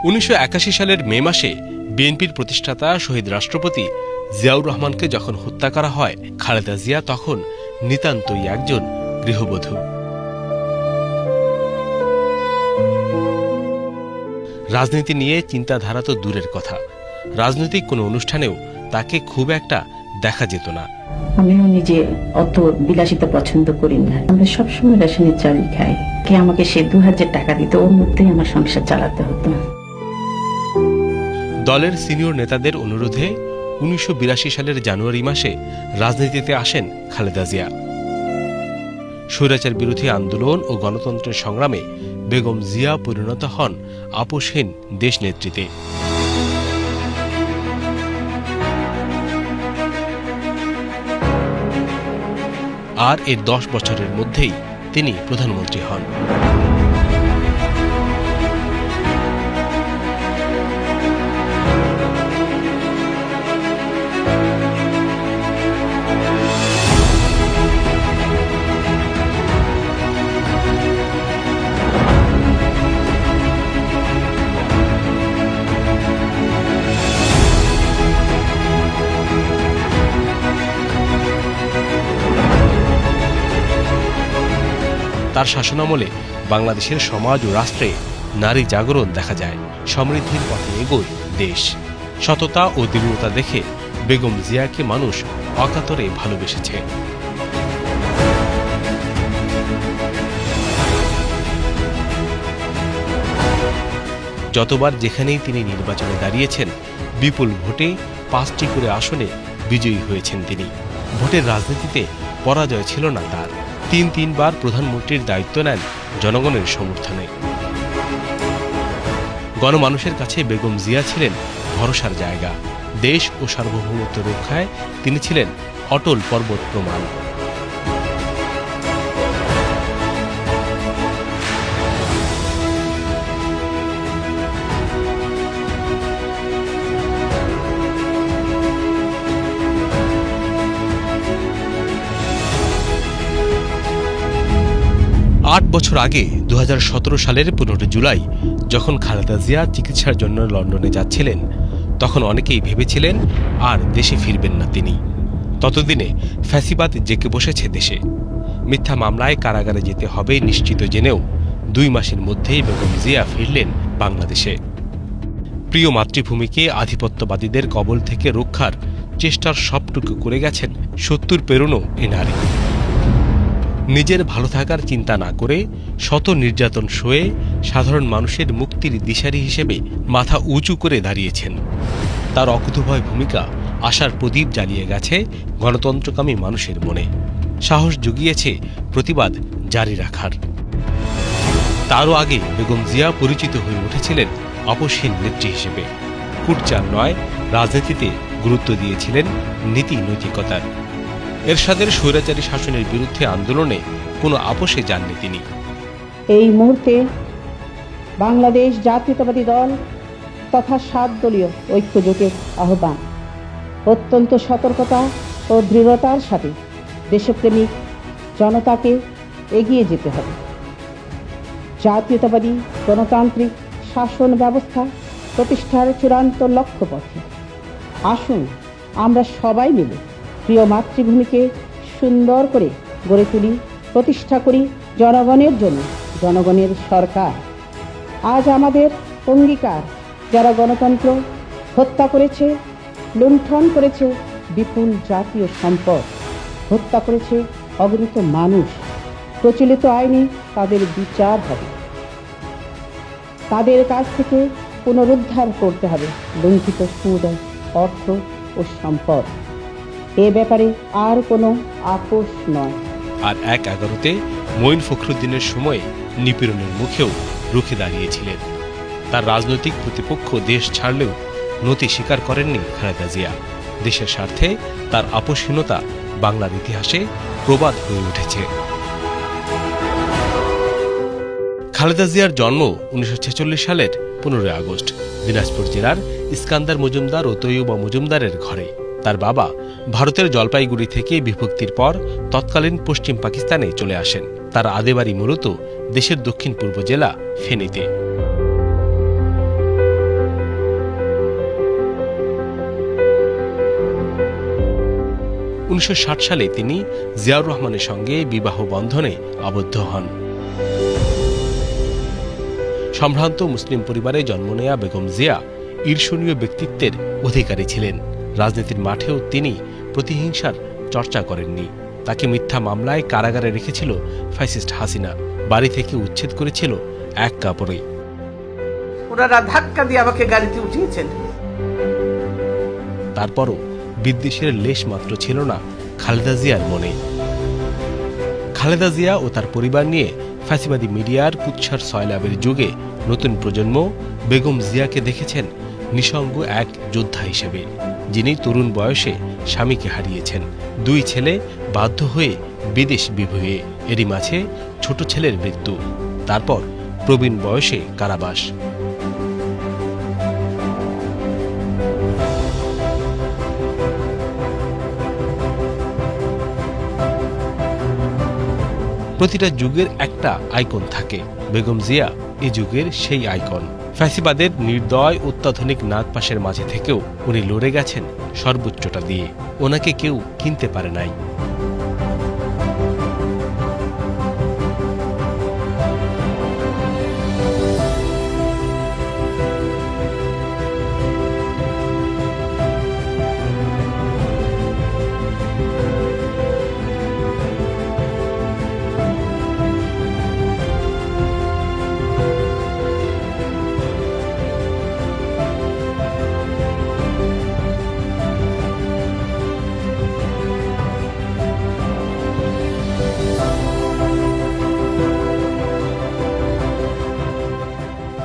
১৯৮১ সালের মে মাসে বিএনপির প্রতিষ্ঠাতা শহীদ রাষ্ট্রপতি জিয়াউর রহমানকে যখন হত্যা করা হয়, খালেদা জিয়া তখন নিতান্তই একজন গৃহবধূ। রাজনীতি নিয়ে চিন্তাধারা তো দূরের কথা, রাজনৈতিক কোনো অনুষ্ঠানেও তাকে খুব একটা দেখা যেত না। আমিও নিজে অত বিলাসিতা পছন্দ করি না। আমরা সবসময় রেশনের চালই খাই। কে আমাকে সে ২০০০ টাকা দিত, ওর মধ্যেই আমার সংসার চালাতে হতো। দলের সিনিয়র নেতাদের অনুরোধে ১৯৮২ সালের জানুয়ারি মাসে রাজনীতিতে আসেন খালেদা জিয়া। স্বৈরাচার বিরোধী আন্দোলন ও গণতন্ত্রের সংগ্রামে বেগম জিয়া পরিণত হন আপোষহীন দেশনেত্রীতে। আর এর ১০ বছরের মধ্যেই তিনি প্রধানমন্ত্রী হন। তার শাসনামলে বাংলাদেশের সমাজ ও রাষ্ট্রে নারী জাগরণ দেখা যায়, সমৃদ্ধির পথে এগোয় দেশ। সততা ও দৃঢ়তা দেখে বেগম জিয়াকে মানুষ অকাতরে ভালোবেসেছে। যতবার যেখানেই তিনি নির্বাচনে দাঁড়িয়েছেন, বিপুল ভোটে ৫টি করে আসনে বিজয়ী হয়েছেন তিনি। ভোটের রাজনীতিতে পরাজয় ছিল না তার। তিনবার প্রধানমন্ত্রীর দায়িত্ব নেন জনগণের সমর্থনে। গণমানুষের কাছে বেগম জিয়া ছিলেন ভরসার জায়গা। দেশ ও সার্বভৌমত্ব রক্ষায় তিনি ছিলেন অটল পর্বত প্রমাণ। ৮ বছর আগে ২০১৭ সালের ১৫ জুলাই যখন খালেদা জিয়া চিকিৎসার জন্য লন্ডনে যাচ্ছিলেন, তখন অনেকেই ভেবেছিলেন আর দেশে ফিরবেন না তিনি। ততদিনে ফ্যাসিবাদ জেঁকে বসেছে দেশে। মিথ্যা মামলায় কারাগারে যেতে হবে নিশ্চিত জেনেও ২ মাসের মধ্যেই বেগম জিয়া ফিরলেন বাংলাদেশে। প্রিয় মাতৃভূমিকে আধিপত্যবাদীদের কবল থেকে রক্ষার চেষ্টার সবটুকু করে গেছেন ৭০ পেরোনো এ নারী। নিজের ভালো থাকার চিন্তা না করে শত নির্যাতন সয়ে সাধারণ মানুষের মুক্তির দিশারি হিসেবে মাথা উঁচু করে দাঁড়িয়েছেন। তার অকুতোভয় ভূমিকা আশার প্রদীপ জ্বালিয়ে গেছে গণতন্ত্রকামী মানুষের মনে, সাহস জুগিয়েছে প্রতিবাদ জারি রাখার। তারও আগে বেগম জিয়া পরিচিত হয়ে উঠেছিলেন আপোষহীন নেত্রী হিসেবে। কুটচাল নয়, রাজনীতিতে গুরুত্ব দিয়েছিলেন নীতি নৈতিকতার। এরশাদের স্বৈরাচারী শাসনের বিরুদ্ধে আন্দোলনে কোনো আপোষে যাননি তিনি। এই মুহূর্তে বাংলাদেশ জাতীয়তাবাদী দল তথা ৭ দলীয় ঐক্যজোটের আহ্বান, অত্যন্ত সতর্কতা ও দৃঢ়তার সাথে দেশপ্রেমিক জনতাকে এগিয়ে যেতে হবে। জাতীয়তাবাদী গণতান্ত্রিক শাসন ব্যবস্থা প্রতিষ্ঠার চূড়ান্ত লক্ষ্যপথে আসুন আমরা সবাই মিলে প্রিয় মাতৃভূমিকে সুন্দর করে গড়ে তুলি, প্রতিষ্ঠা করি জনগণের জন্য জনগণের সরকার। আজ আমাদের অঙ্গীকার, যারা গণতন্ত্র হত্যা করেছে, লুণ্ঠন করেছে বিপুল জাতীয় সম্পদ, হত্যা করেছে অগণিত মানুষ, প্রচলিত আইনে তাদের বিচার হবে। তাদের কাছ থেকে পুনরুদ্ধার করতে হবে লুণ্ঠিত সুদ, অর্থ ও সম্পদ। এ ব্যাপারে আর কোনো আপোষ নয়। আর ১/১১-তে মঈন ফখরুদ্দিনের সময়ে নিপীড়নের মুখেও রুখে দাঁড়িয়েছিলেন। তার রাজনৈতিক প্রতিপক্ষ দেশ ছাড়লেও নতি স্বীকার করেননি খালেদা জিয়া। দেশের স্বার্থে তার আপোষহীনতা বাংলার ইতিহাসে প্রবাদ হয়ে উঠেছে। খালেদা জিয়ার জন্ম ১৯৪৬ সালের ১৫ আগস্ট দিনাজপুর জেলার ইস্কান্দার মজুমদার ও তৈয়বা মজুমদারের ঘরে। তার বাবা ভারতের জলপাইগুড়ি থেকে বিভক্তির পর তৎকালীন পশ্চিম পাকিস্তানে চলে আসেন। তার আদিবাড়ি মূলত দেশের দক্ষিণ পূর্ব জেলা ফেনীতে। 1960 সালে তিনি জিয়াউর রহমানের সঙ্গে বিবাহ বন্ধনে আবদ্ধ হন। সম্ভ্রান্ত মুসলিম পরিবারে জন্ম নেয়া বেগম জিয়া ঈর্ষণীয় ব্যক্তিত্বের অধিকারী ছিলেন। রাজনীতির মাঠেও তিনি প্রতিহিংসার চর্চা করেননি। তাকে মিথ্যা মামলায় কারাগারে রেখেছিল ফ্যাসিস্ট হাসিনা। বাড়ি থেকে উচ্ছেদ করেছিল এক কাপড়ে। ওনারা ধাক্কা দিয়ে আমাকে গাড়িতে উঠিয়েছেন। তারপরও বিদ্বেষের লেশ মাত্র ছিল না খালেদা জিয়ার মনে। খালেদা জিয়া ও তার পরিবার নিয়ে ফ্যাসিবাদী মিডিয়ার কুৎসার সয়লাবের যুগে নতুন প্রজন্ম বেগম জিয়াকে দেখেছেন নিঃসঙ্গ এক যোদ্ধা হিসেবে, যিনি তরুণ বয়সে স্বামীকে হারিয়েছেন। 2 ছেলে বাধ্য হয়ে বিদেশ বিভুঁইয়ে, এরই মাঝে ছোট ছেলের মৃত্যু, তারপর প্রবীণ বয়সে কারাবাস। প্রতিটা যুগের একটা আইকন থাকে। বেগম জিয়া এ যুগের সেই আইকন। ফ্যাসিবাদের নির্দয় অত্যাধুনিক নাগপাশের মাঝে থেকেও উনি লড়ে গেছেন সর্বোচ্চটা দিয়ে। ওনাকে কেউ কিনতে পারে নাই।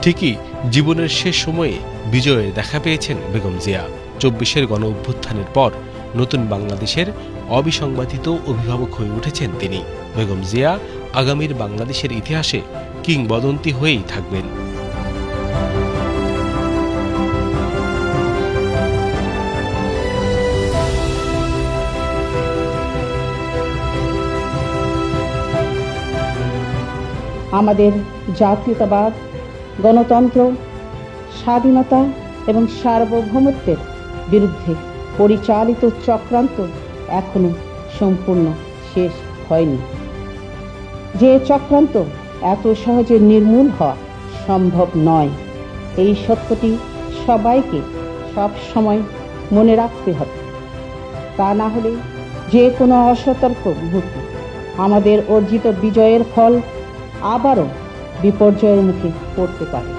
ঠিকই জীবনের শেষ সময়ে বিজয়ের দেখা পেয়েছেন বেগম জিয়া। 24-এর গণ অভ্যুত্থানের পর নতুন বাংলাদেশের অবিসংবাদিত অভিভাবক হয়ে উঠেছেন তিনি। বেগম জিয়া আগামীর বাংলাদেশের ইতিহাসে কিংবদন্তি হয়েই থাকবেন। আমাদের জাতীয়তাবাদ, গণতন্ত্র, স্বাধীনতা এবং সার্বভৌমত্বের বিরুদ্ধে পরিচালিত চক্রান্ত এখনো সম্পূর্ণ শেষ হয়নি। যে চক্রান্ত এত সহজে নির্মূল হওয়া সম্ভব নয়, এই সত্যটি সবাইকে সব সময় মনে রাখতে হবে। তা না হলে যে কোনো অসতর্ক মুহূর্তে আমাদের অর্জিত বিজয়ের ফল আবারও বিপর্যয়ের মুখে পড়তে পারে।